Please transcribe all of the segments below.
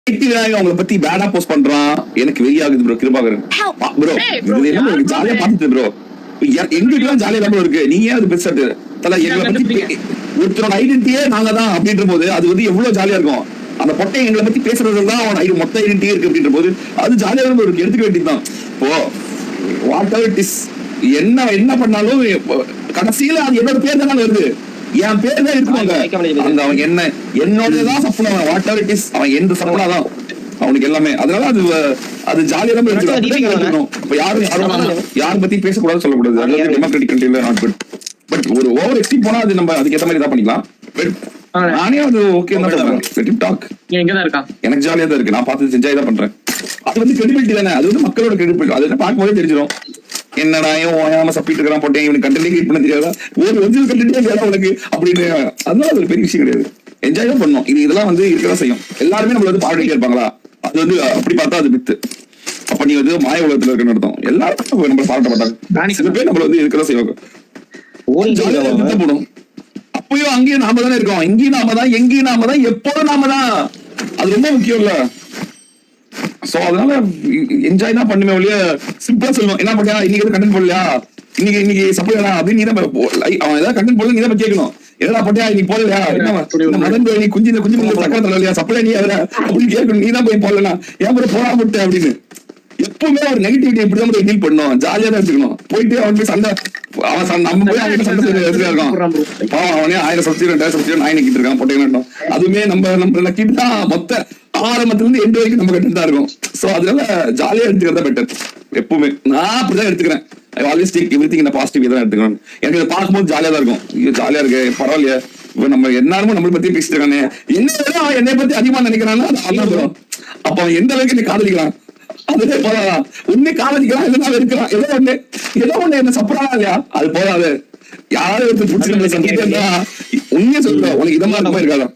அவங்கள பத்தி பேடா போஸ்ட் பண்றான், எனக்கு வெறியாகுது ப்ரோ. கிருபாகரன் ப்ரோ, இது என்ன ஜாலியா பாத்துட்டு ப்ரோ, எங்களுக்கு ஜாலியா தான் இருக்கு. நீங்க ஏன் அது பெருசா தல எங்களை பத்தி ஒருத்தரோட ஐடென்டிட்டியே நாங்க தான் அப்படின்ற போது அது வந்து எவ்வளவு ஜாலியா இருக்கும். அந்த பொட்டை எங்களை பத்தி பேசுறதுதான் அவன் மொத்த ஐடென்டிட்டியே இருக்கு அப்படின்ற போது அது ஜாலியா தான் இருக்கு. எடுத்துக்க வேண்டியதுதான். இப்போ வாட் எவர் இட் இஸ், என்ன பண்ணாலும் கடைசியில அது என்னோட பேர் தானே வருது, என் பேர் தான் இருக்குவாங்க. அந்த அவன் என்னோடதான் சப்பனா, வாட் எவர் இட் இஸ், அவன் எந்த சப்பனா தான் அவனுக்கு எல்லாமே. அதனால அது ஜாலியா தான் இருக்கணும். இப்ப யாரும் பத்தி பேசக்கூடாது, சொல்லக்கூடாது. அது டெமோக்ராட்டிக் கண்ட்ரில நாட் குட். பட் ஒரு ஓவர் எக்ஸ்ட்ரீம் போனா அது நம்ம அதுக்கு ஏத்த மாதிரி தான் பண்ணிக்கலாம். நானே அது ஓகே தான் சொல்றேன். டாக் எனக்கு ஜாலியா தான் இருக்கு. நான் பார்த்து செஞ்சா இதான் பண்றேன். அது வந்து கிரெடிபிலிட்டி தானே, அது வந்து மக்களோட கிரெடிபிலிட்டி. அது பார்க்கும்போதே தெரிஞ்சிடும். என்னடா ஓயாம சப்பிட்டு இருக்கிறான் போட்டேன், இவனுக்கு கண்டென்ட் கிரியேட் பண்ண தெரியாதா, ஒரு ஒரிஜினல் கண்டென்ட்டே தெரியாதா உனக்கு அப்படின்னு. அதனால அது ஒரு பெரிய விஷயம் கிடையாது. என்ஜாய் தான் பண்ணும். இதெல்லாம் வந்து இருக்கதான் செய்யும். எல்லாருமே நம்மள வந்து பாராட்டிட்டே இருப்பாங்களா, அது வந்து அப்படி பார்த்தா அது மித்து. அப்ப நீ வந்து மாய உலகத்துல இருக்குன்னு அர்த்தம். எல்லாரும் நம்ம பாராட்ட மாட்டாங்க. சில பேர் நம்மள வந்து இருக்கதான் செய்வாங்க. போடும் அப்பயும் அங்கேயும் நாம தானே இருக்கோம். இங்கேயும் நாம தான், எங்கேயும் நாம தான், எப்போதும் நாம தான். அது ரொம்ப முக்கியம் இல்ல. சோ அதனால என்ஜாய் தான் பண்ணுமே ஒழிய சிம்பிளா சொல்லுவோம். என்ன பண்ணியா இன்னைக்கு கண்டென்ட் போடலையா, இன்னைக்கு சப்போர்ட் அப்படின்னு நீ தான் அவன் ஏதாவது கண்டென்ட் போடல, நீ தான் கேட்கணும். என்னடா போட்டியா இன்னைக்கு போடலையா, என்ன மதன் நீ குஞ்சு சக்கரத்துல இல்லையா, சப்போர்ட் நீ அவர அப்படின்னு கேட்கணும். நீ தான் போய் போடலனா ஏன் போய் போடா விட்டு அப்படின்னு. எப்பவுமே ஒரு நெகட்டிவிட்டி இப்படிதான் டீல் பண்ணணும். ஜாலியா தான் எடுத்துக்கணும். போயிட்டு அவன் போய் சண்டை, அவன் நம்ம போய் அவன் சண்டை இருக்கான். பாவம் அவனே 1000 சப்ஸ்டியூட் 2000 சப்ஸ்டியூட் நாய் நிக்கிட்டு இருக்கான் போட்டேன். அதுவுமே நம்ம நக்கிட்டு தான் மொத்த ஆரம்பத்துல இருந்து எண்டு வரைக்கும் நம்ம கட்டு தான் இருக்கும். சோ அதனால ஜாலியா எடுத்துக்கிறதா பெட்டர். எப்பவுமே நான் அப்படிதான் எடுத்துக்கிறேன். I always take everything in positive தான் எடுத்துக்கணும். எனக்கு இதை பார்க்கும்போது ஜாலியா தான் இருக்கும். இது ஜாலியா இருக்கு, பரவாயில்லையா, இப்ப நம்ம எல்லாருமே நம்மளை பத்தி பேசிட்டு இருக்கானே, என்ன என்னை பத்தி அதிகமா நினைக்கிறான்னா அது வரும். அப்ப அவன் எந்த அளவுக்கு என்ன காதலிக்கிறான், அதுவே போதாதான். உன்னை காதலிக்கிறான், எதனால இருக்கிறான், ஏதோ ஒண்ணு என்ன சப்பரானா இல்லையா, அது போதாது. யாராவது ஒருத்தர் பிடிச்சி நம்மளை சந்திட்டா உண்மையா சொல்ற, உனக்கு இதமா இருக்காம இருக்காதான்.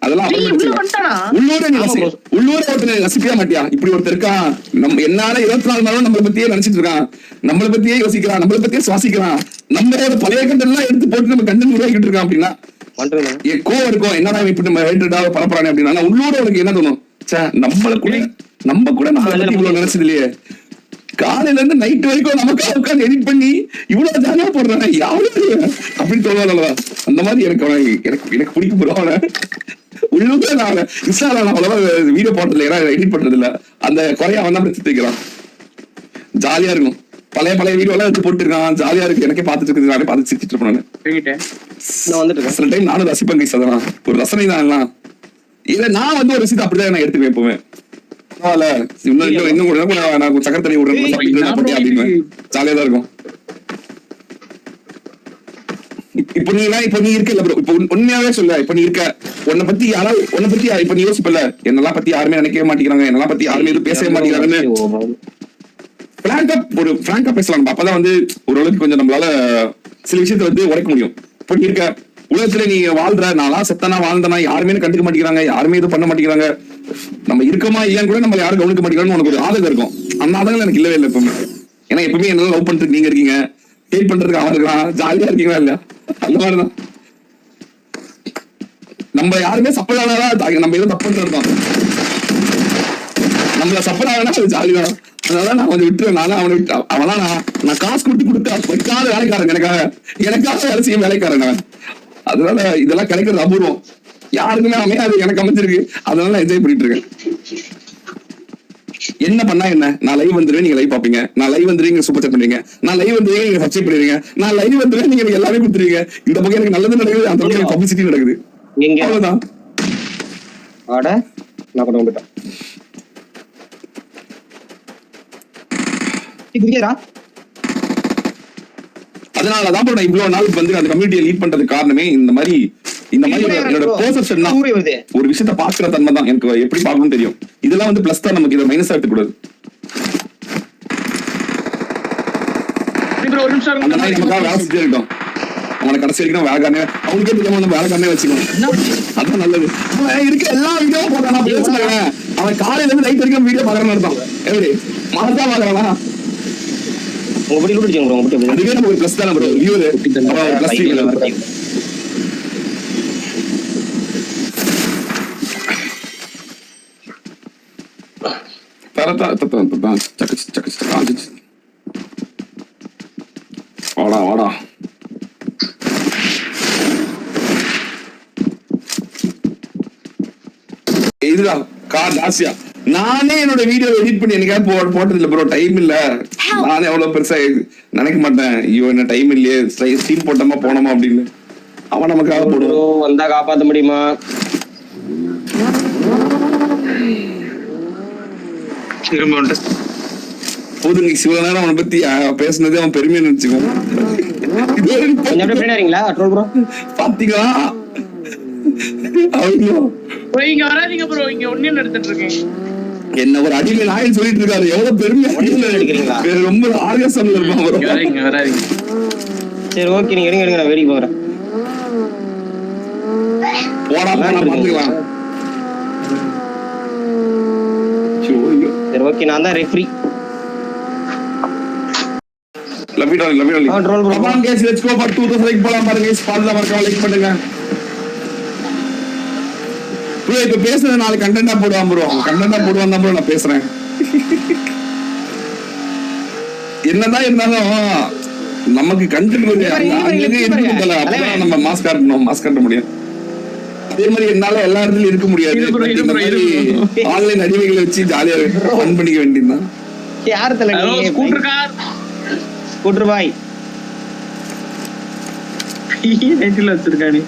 அதெல்லாம் உள்ளூர ஒருத்தனை ரசிப்பியா மாட்டியா, இப்படி ஒருத்தர் இருக்கான் நம்ம என்னால 24 மணி நேரம் நம்மளை பத்தியே நினைச்சிட்டு இருக்கான், நம்மளை பத்தியே யோசிக்கிறான், நம்மளை பத்தியே சுவாசிக்கிறான், நம்மளோட பழைய கண்டென்ட் எல்லாம் எடுத்து போட்டு நம்ம கண்டென்ட் உருவாக்கிட்டு இருக்கான் அப்படின்னா கோவம் இருக்கும். என்னடா இப்படி நம்ம ஹேட்டடா பரப்புறானே அப்படின்னா உள்ளூர உனக்கு என்ன தோணும், நம்ம கூட நம்மளை பத்தி இவ்வளவு நினைச்சது இல்லையே, காலையில இருந்து நைட் வரைக்கும் நமக்கு உட்காந்து எடிட் பண்ணி இவ்வளவு ஜாலியா போடுறாங்க யாரு அப்படின்னு சொல்லுவாங்க. அந்த மாதிரி எனக்கு பிடிக்கும் ப்ரோ. உள்ளூர்ல நான் இன்ஸ்டால நான் அவ்வளவா வீடியோ போடுறது இல்ல, எடிட் பண்றது இல்ல. அந்த குறைய அவன் தான் எடுத்து வைக்கிறான். ஜாலியா இருக்கும். பழைய வீடியோ எல்லாம் எடுத்து போட்டுருக்கான், ஜாலியா இருக்கு. எனக்கே பார்த்துட்டு இருக்கு, நானே பார்த்து சிரிச்சிட்டு இருப்பேன். சில டைம் நானும் ரசிப்பேன் கைஸ். அதெல்லாம் ஒரு ரசனை தான் எல்லாம். இல்ல நான் வந்து ஒரு விஷயத்தை அப்படிதான் நான் எடுத்துக்குவேன் எப்பவுமே. இன்னும் சக்கர தண்ணி விடுறேன் ஜாலியா தான் இருக்கும். இப்ப நீ இருக்கல ப்ரோ, இப்ப உண்மையாவே சொல்ல, இப்ப நீ இருக்க, உன்னை பத்தி இப்ப நீ யோசிப்பல, என்னெல்லாம் பத்தி யாருமே நினைக்கவே மாட்டேங்கிறாங்க, என்னெல்லாம் பத்தி யாருமே எதுவும் பேசவே மாட்டேங்கிறாங்கன்னு பிராங்கா பேசலாம். அப்பதான் வந்து ஓரளவுக்கு கொஞ்சம் நம்மளால சில விஷயத்த வந்து உடைக்க முடியும். இப்ப நீ இருக்க உலகத்துல நீ வாழ்ற, நான்லாம் செத்தனா வாழ்ந்தனா யாருமே கண்டுக்க மாட்டேங்கிறாங்க, யாருமே இது பண்ண மாட்டேங்கிறாங்க, நம்ம இருக்கமா இல்லையான்னு கூட நம்ம யாரும் கவனிக்க மாட்டேங்கிறான்னு உனக்கு ஒரு ஆதங்கம் இருக்கும். அந்த ஆதங்கம் எனக்கு இல்லவே இல்லை எப்பவுமே. ஏன்னா எப்பவுமே என்ன லவ் பண்றதுக்கு நீங்க இருக்கீங்க, ஹேட் பண்றதுக்கு அவன் இருக்கான், ஜாலியா இருக்கீங்களா இல்லையா, அந்த மாதிரிதான். நம்ம யாருமே சப்போர்ட் ஆனாதான் நம்ம எதுவும் தப்பு இருக்கோம். நம்மள சப்போர்ட் ஆகனா அது ஜாலிதான். அதனால நான் கொஞ்சம் விட்டுருவேன். நானும் அவனை விட்டு அவனா நான் காசு கொடுத்து வைக்காத வேலைக்காரன், எனக்காக வேலை செய்ய வேலைக்காரன் அவன். அதனால இதெல்லாம் கிடைக்கிறது அபூர்வம். யாருக்குமே அமையாது, எனக்கு அமைஞ்சிருக்கு. அதனால என்ஜாய் பண்ணிட்டு இருக்கேன். என்ன பண்ணா என்ன, நான் லைவ் வந்துருவேன், நீங்க லைவ் பாப்பீங்க, நான் லைவ் வந்துருவீங்க, சூப்பர் சாட் பண்றீங்க, நான் லைவ் வந்துருவேன், நீங்க சப்ஸ்கிரைப் பண்ணுவீங்க, நான் லைவ் வந்துருவேன், நீங்க எனக்கு எல்லாமே கொடுத்துருவீங்க. இந்த பக்கம் எனக்கு நல்லது நடக்குது, அந்த பக்கம் எனக்கு பப்ளிசிட்டி நடக்குது. அவ்வளவுதான். அதனாலதான் நான் இவ்வளவு நாள் வந்து அந்த கம்யூனிட்டியை லீட் பண்றதுக்கு காரணமே இந்த மாதிரி என்னோட பெர்செப்ஷன் தான். ஒரு விஷயத்த பாக்குற தன்மை தான் எனக்கு எப்படி பார்க்கணும்னு தெரியும். இதெல்லாம் வந்து பிளஸ் தான், நமக்கு இதை மைனஸ் எடுக்க கூடாது. அவனை கடைசி வரைக்கும் வேலைக்காரனே, அவனுக்கே தெரியாம நம்ம வேலைக்காரனே வச்சுக்கணும். அதான் நல்லது. இருக்க எல்லா வீடியோ போட்டான், அவன் காலையில இருந்து நைட் வரைக்கும் வீடியோ பாக்குறான்னு அர்த்தம். எப்படி மனசா பாக்குறானா, அதுவே நமக்கு ஒரு பிளஸ் தானே ப்ரோ. வாடா வாடா. இதுடா கார் ஆசியா. நானே என்னோட வீடியோ எடிட் பண்ணி எனக்காக போட்டது இல்ல ப்ரோ, டைம் இல்ல. நானே அவ்வளவு பெருசா நினைக்க மாட்டேன். ஐயோ என்ன டைம் இல்லையே, ஸ்டீம் போட்டோமா போனோமா அப்படின்னு. அவன் நமக்காக போடுவோம். வந்தா காப்பாத்த முடியுமா? போதுங்க, இவ்வளவு நேரம் அவனை பத்தி பேசுனதே அவன் பெருமையா நினைச்சுக்கோ. பாத்தீங்களா என்ன ஒரு அடிமை நாயன் சொல்லிட்டு இருக்காரு. எவ்வளவு பெருமையா ரொம்ப ஆர்கஸ்ட்ல இருப்பான். சரி ஓகே, நீங்க எடுங்க நான் வேடிக்கை போறேன். போடா பாத்துக்கலாம். சரி ஓகே, நான் தான் referee. Control bro. Come guys, let's go for 2000 like போலாம் பாருங்க. गाइस பால்ல மறக்காம லைக் பண்ணுங்க ப்ரோ. இப்ப பேசுறது நாளைக்கு கண்டென்ட்டா போடுவான் ப்ரோ. கண்டென்ட்டா போடுவான் தான் ப்ரோ நான் பேசுறேன். என்னதான் இருந்தாலும் நமக்கு கண்டென்ட் இருக்குதுல, அப்பதான் நம்ம மாஸ்க் காட்ட முடியும். அதே மாதிரி என்னால எல்லா இடத்துலயும் இருக்க முடியாது. ஆன்லைன் அடிமைகளை வச்சு ஜாலியா ஃபன் பண்ணிக்க வேண்டியதுதான். யார் தல ஸ்கூட்டர் கார் ஸ்கூட்டர் பாய் நைட்ல வச்சிருக்கானே.